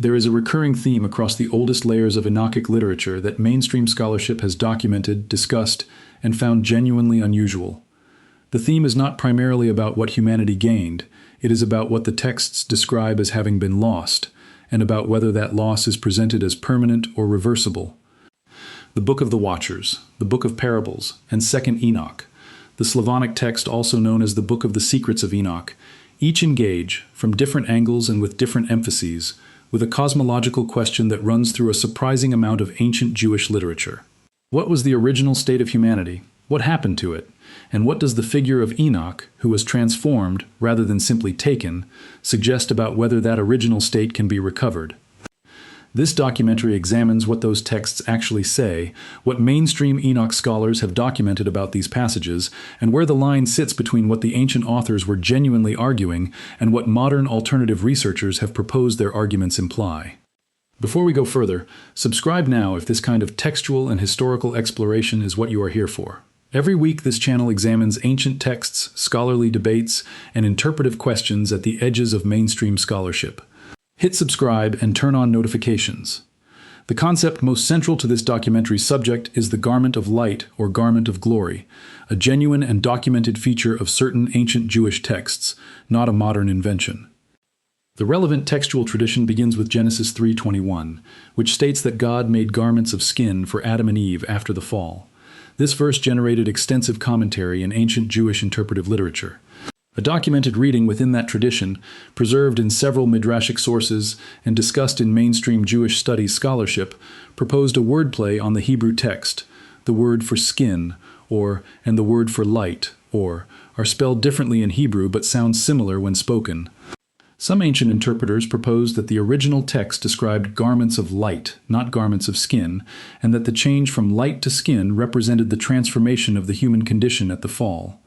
There is a recurring theme across the oldest layers of Enochic literature that mainstream scholarship has documented, discussed, and found genuinely unusual. The theme is not primarily about what humanity gained, it is about what the texts describe as having been lost, and about whether that loss is presented as permanent or reversible. The Book of the Watchers, the Book of Parables, and Second Enoch, the Slavonic text also known as the Book of the Secrets of Enoch, each engage, from different angles and with different emphases, with a cosmological question that runs through a surprising amount of ancient Jewish literature. What was the original state of humanity? What happened to it? And what does the figure of Enoch, who was transformed rather than simply taken, suggest about whether that original state can be recovered? This documentary examines what those texts actually say, what mainstream Enoch scholars have documented about these passages, and where the line sits between what the ancient authors were genuinely arguing and what modern alternative researchers have proposed their arguments imply. Before we go further, subscribe now if this kind of textual and historical exploration is what you are here for. Every week this channel examines ancient texts, scholarly debates, and interpretive questions at the edges of mainstream scholarship. Hit subscribe and turn on notifications. The concept most central to this documentary subject is the garment of light or garment of glory, a genuine and documented feature of certain ancient Jewish texts, not a modern invention. The relevant textual tradition begins with Genesis 3:21, which states that God made garments of skin for Adam and Eve after the fall. This verse generated extensive commentary in ancient Jewish interpretive literature. A documented reading within that tradition, preserved in several midrashic sources and discussed in mainstream Jewish studies scholarship, proposed a wordplay on the Hebrew text. The word for skin, and the word for light, are spelled differently in Hebrew but sound similar when spoken. Some ancient interpreters proposed that the original text described garments of light, not garments of skin, and that the change from light to skin represented the transformation of the human condition at the fall.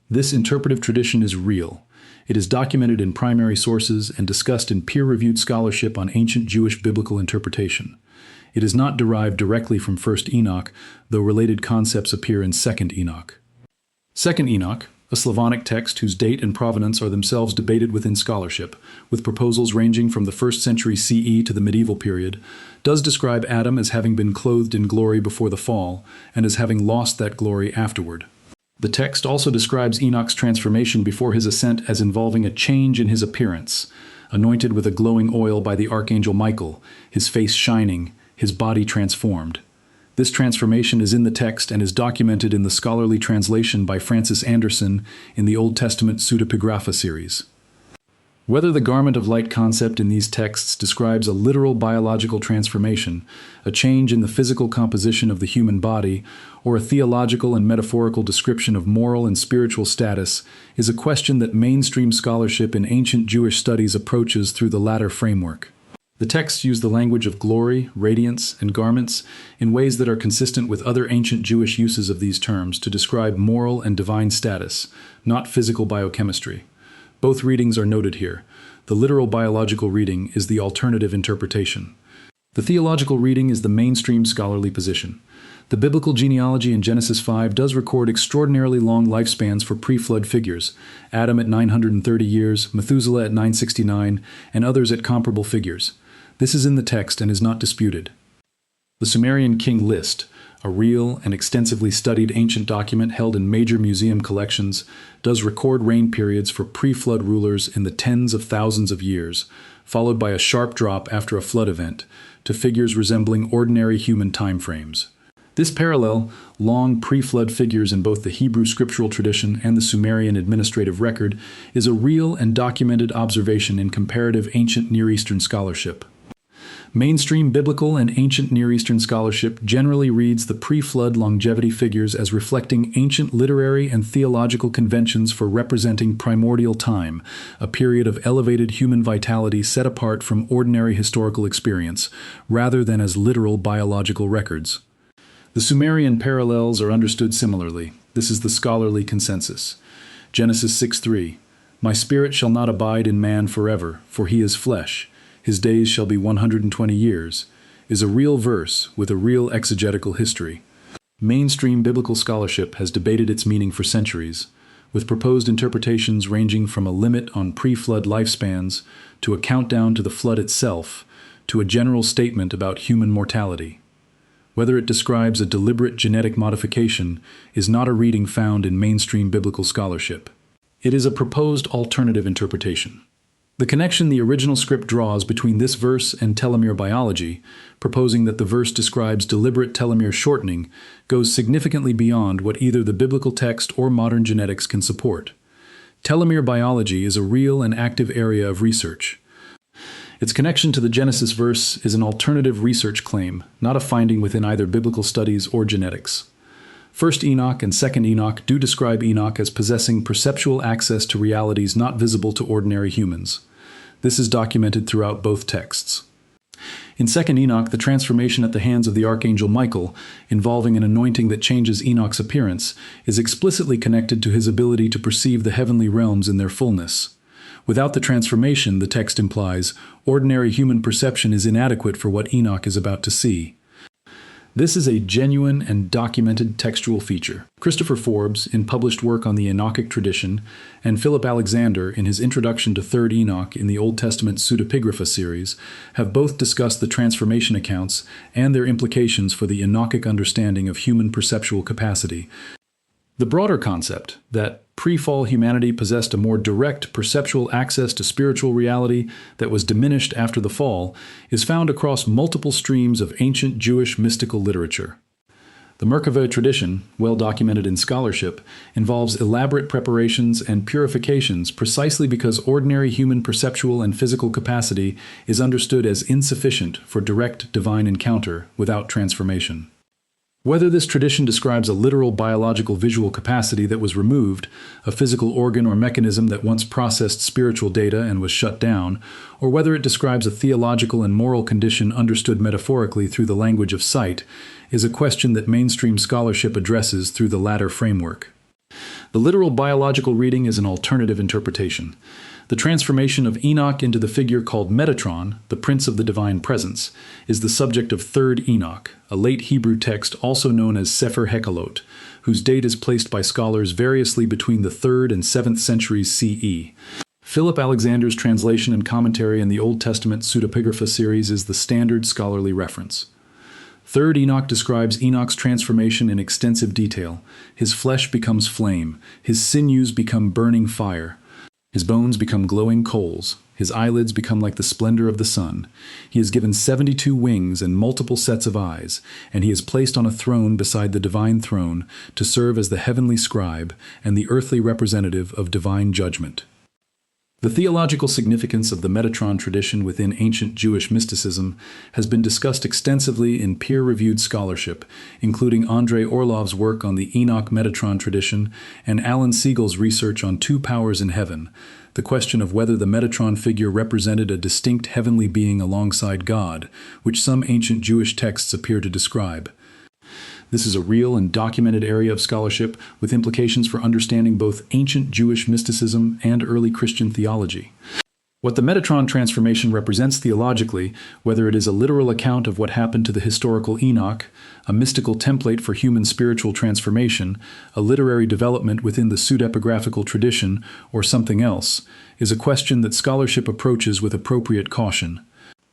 This interpretive tradition is real. It is documented in primary sources and discussed in peer-reviewed scholarship on ancient Jewish biblical interpretation. It is not derived directly from First Enoch, though related concepts appear in Second Enoch. Second Enoch, a Slavonic text whose date and provenance are themselves debated within scholarship, with proposals ranging from the 1st century CE to the medieval period, does describe Adam as having been clothed in glory before the fall, and as having lost that glory afterward. The text also describes Enoch's transformation before his ascent as involving a change in his appearance, anointed with a glowing oil by the archangel Michael, his face shining, his body transformed. This transformation is in the text and is documented in the scholarly translation by Francis Anderson in the Old Testament Pseudepigrapha series. Whether the garment of light concept in these texts describes a literal biological transformation, a change in the physical composition of the human body, or a theological and metaphorical description of moral and spiritual status, is a question that mainstream scholarship in ancient Jewish studies approaches through the latter framework. The texts use the language of glory, radiance, and garments in ways that are consistent with other ancient Jewish uses of these terms to describe moral and divine status, not physical biochemistry. Both readings are noted here. The literal biological reading is the alternative interpretation. The theological reading is the mainstream scholarly position. The biblical genealogy in Genesis 5 does record extraordinarily long lifespans for pre-flood figures, Adam at 930 years, Methuselah at 969, and others at comparable figures. This is in the text and is not disputed. The Sumerian king list, a real and extensively studied ancient document held in major museum collections, does record reign periods for pre-flood rulers in the tens of thousands of years, followed by a sharp drop after a flood event, to figures resembling ordinary human time frames. This parallel, long pre-flood figures in both the Hebrew scriptural tradition and the Sumerian administrative record, is a real and documented observation in comparative ancient Near Eastern scholarship. Mainstream biblical and ancient Near Eastern scholarship generally reads the pre-flood longevity figures as reflecting ancient literary and theological conventions for representing primordial time, a period of elevated human vitality set apart from ordinary historical experience, rather than as literal biological records. The Sumerian parallels are understood similarly. This is the scholarly consensus. Genesis 6:3, "My spirit shall not abide in man forever, for he is flesh. His days shall be 120 years, is a real verse with a real exegetical history. Mainstream biblical scholarship has debated its meaning for centuries. with proposed interpretations ranging from a limit on pre-flood lifespans to a countdown to the flood itself to a general statement about human mortality. Whether it describes a deliberate genetic modification is not a reading found in mainstream biblical scholarship. It is a proposed alternative interpretation. The connection the original script draws between this verse and telomere biology, proposing that the verse describes deliberate telomere shortening, goes significantly beyond what either the biblical text or modern genetics can support. Telomere biology is a real and active area of research. Its connection to the Genesis verse is an alternative research claim, not a finding within either biblical studies or genetics. First Enoch and Second Enoch do describe Enoch as possessing perceptual access to realities not visible to ordinary humans. This is documented throughout both texts. In Second Enoch, the transformation at the hands of the archangel Michael, involving an anointing that changes Enoch's appearance, is explicitly connected to his ability to perceive the heavenly realms in their fullness. Without the transformation, the text implies, ordinary human perception is inadequate for what Enoch is about to see. This is a genuine and documented textual feature. Christopher Forbes, in published work on the Enochic tradition, and Philip Alexander, in his Introduction to Third Enoch in the Old Testament Pseudepigrapha series, have both discussed the transformation accounts and their implications for the Enochic understanding of human perceptual capacity. The broader concept that pre-fall humanity possessed a more direct perceptual access to spiritual reality that was diminished after the fall is found across multiple streams of ancient Jewish mystical literature. The Merkavah tradition, well documented in scholarship, involves elaborate preparations and purifications precisely because ordinary human perceptual and physical capacity is understood as insufficient for direct divine encounter without transformation. Whether this tradition describes a literal biological visual capacity that was removed, a physical organ or mechanism that once processed spiritual data and was shut down, or whether it describes a theological and moral condition understood metaphorically through the language of sight, is a question that mainstream scholarship addresses through the latter framework. The literal biological reading is an alternative interpretation. The transformation of Enoch into the figure called Metatron, the Prince of the Divine Presence, is the subject of Third Enoch, a late Hebrew text also known as Sefer Hekalot, whose date is placed by scholars variously between the 3rd and 7th centuries CE. Philip Alexander's translation and commentary in the Old Testament Pseudepigrapha series is the standard scholarly reference. Third Enoch describes Enoch's transformation in extensive detail. His flesh becomes flame, his sinews become burning fire. His bones become glowing coals. His eyelids become like the splendor of the sun. He is given 72 wings and multiple sets of eyes, and he is placed on a throne beside the divine throne to serve as the heavenly scribe and the earthly representative of divine judgment. The theological significance of the Metatron tradition within ancient Jewish mysticism has been discussed extensively in peer-reviewed scholarship, including Andrei Orlov's work on the Enoch Metatron tradition and Alan Siegel's research on two powers in heaven, the question of whether the Metatron figure represented a distinct heavenly being alongside God, which some ancient Jewish texts appear to describe. This is a real and documented area of scholarship with implications for understanding both ancient Jewish mysticism and early Christian theology. What the Metatron transformation represents theologically, whether it is a literal account of what happened to the historical Enoch, a mystical template for human spiritual transformation, a literary development within the pseudepigraphical tradition, or something else, is a question that scholarship approaches with appropriate caution.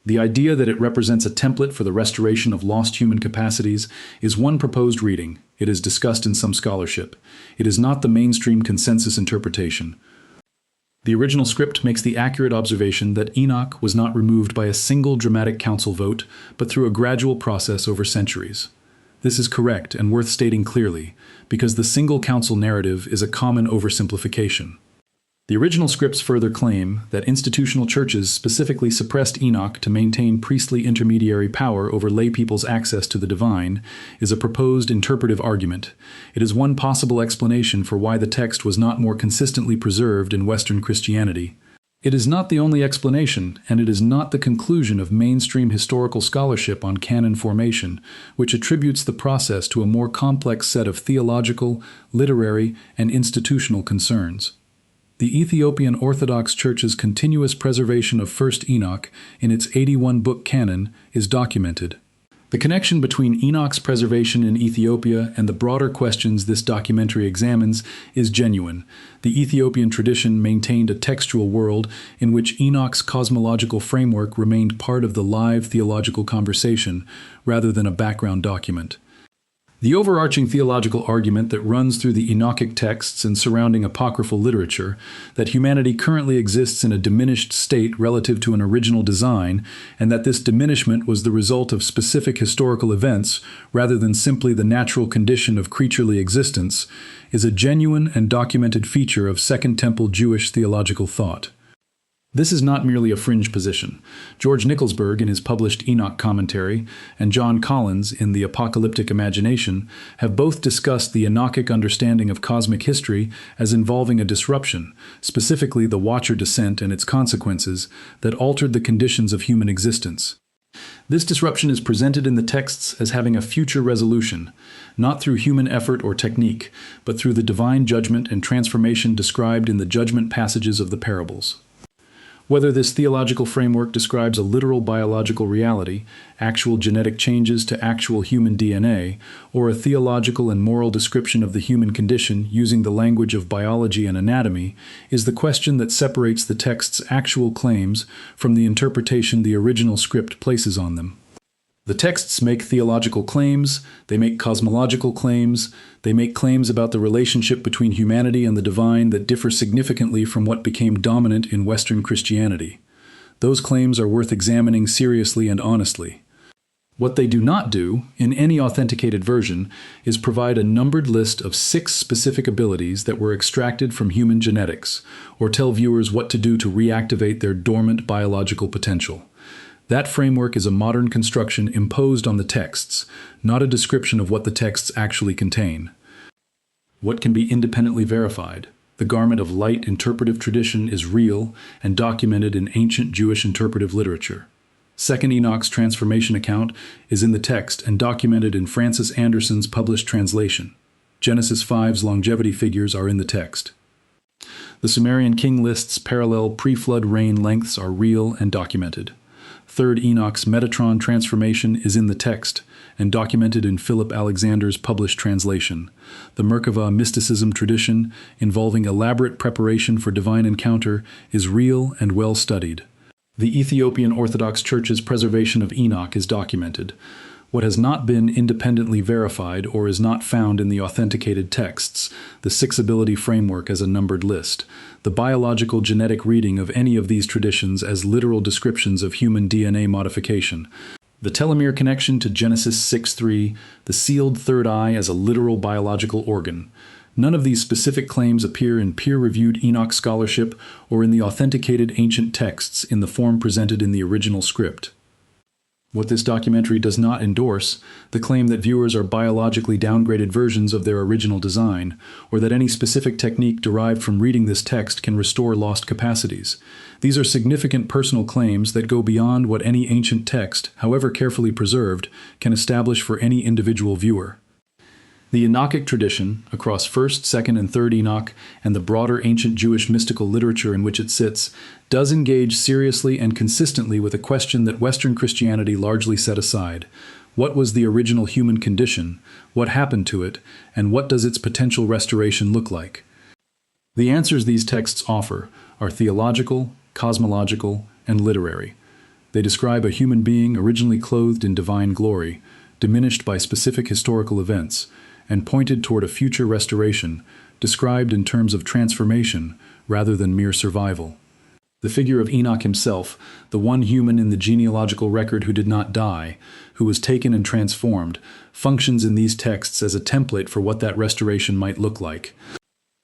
The idea that it represents a template for the restoration of lost human capacities is one proposed reading. It is discussed in some scholarship. It is not the mainstream consensus interpretation. The original script makes the accurate observation that Enoch was not removed by a single dramatic council vote, but through a gradual process over centuries. This is correct and worth stating clearly, because the single council narrative is a common oversimplification. The original scripts further claim that institutional churches specifically suppressed Enoch to maintain priestly intermediary power over lay people's access to the divine is a proposed interpretive argument. It is one possible explanation for why the text was not more consistently preserved in Western Christianity. It is not the only explanation, and it is not the conclusion of mainstream historical scholarship on canon formation, which attributes the process to a more complex set of theological, literary, and institutional concerns. The Ethiopian Orthodox Church's continuous preservation of First Enoch in its 81-book canon is documented. The connection between Enoch's preservation in Ethiopia and the broader questions this documentary examines is genuine. The Ethiopian tradition maintained a textual world in which Enoch's cosmological framework remained part of the live theological conversation rather than a background document. The overarching theological argument that runs through the Enochic texts and surrounding apocryphal literature, that humanity currently exists in a diminished state relative to an original design, and that this diminishment was the result of specific historical events rather than simply the natural condition of creaturely existence, is a genuine and documented feature of Second Temple Jewish theological thought. This is not merely a fringe position. George Nicholsburg in his published Enoch commentary and John Collins in The Apocalyptic Imagination have both discussed the Enochic understanding of cosmic history as involving a disruption, specifically the Watcher descent and its consequences, that altered the conditions of human existence. This disruption is presented in the texts as having a future resolution, not through human effort or technique, but through the divine judgment and transformation described in the judgment passages of the parables. Whether this theological framework describes a literal biological reality, actual genetic changes to actual human DNA, or a theological and moral description of the human condition using the language of biology and anatomy, is the question that separates the text's actual claims from the interpretation the original script places on them. The texts make theological claims, they make cosmological claims, they make claims about the relationship between humanity and the divine that differ significantly from what became dominant in Western Christianity. Those claims are worth examining seriously and honestly. What they do not do, in any authenticated version, is provide a numbered list of 6 specific abilities that were extracted from human genetics, or tell viewers what to do to reactivate their dormant biological potential. That framework is a modern construction imposed on the texts, not a description of what the texts actually contain. What can be independently verified? The garment of light interpretive tradition is real and documented in ancient Jewish interpretive literature. Second Enoch's transformation account is in the text and documented in Francis Anderson's published translation. Genesis 5's longevity figures are in the text. The Sumerian king list's parallel pre-flood reign lengths are real and documented. Third Enoch's Metatron transformation is in the text and documented in Philip Alexander's published translation. The Merkava mysticism tradition, involving elaborate preparation for divine encounter, is real and well studied. The Ethiopian Orthodox Church's preservation of Enoch is documented. What has not been independently verified or is not found in the authenticated texts, the 6-ability framework as a numbered list, the biological genetic reading of any of these traditions as literal descriptions of human DNA modification, the telomere connection to Genesis 6:3, the sealed third eye as a literal biological organ. None of these specific claims appear in peer-reviewed Enoch scholarship or in the authenticated ancient texts in the form presented in the original script. What this documentary does not endorse, the claim that viewers are biologically downgraded versions of their original design, or that any specific technique derived from reading this text can restore lost capacities. These are significant personal claims that go beyond what any ancient text, however carefully preserved, can establish for any individual viewer. The Enochic tradition, across 1st, 2nd, and 3rd Enoch, and the broader ancient Jewish mystical literature in which it sits, does engage seriously and consistently with a question that Western Christianity largely set aside. What was the original human condition? What happened to it? And what does its potential restoration look like? The answers these texts offer are theological, cosmological, and literary. They describe a human being originally clothed in divine glory, diminished by specific historical events, and pointed toward a future restoration, described in terms of transformation rather than mere survival. The figure of Enoch himself, the one human in the genealogical record who did not die, who was taken and transformed, functions in these texts as a template for what that restoration might look like.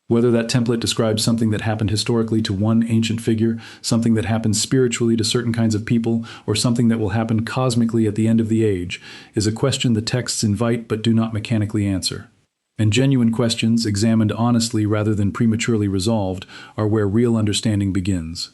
Whether that template describes something that happened historically to one ancient figure, something that happens spiritually to certain kinds of people, or something that will happen cosmically at the end of the age, is a question the texts invite but do not mechanically answer. And genuine questions, examined honestly rather than prematurely resolved, are where real understanding begins.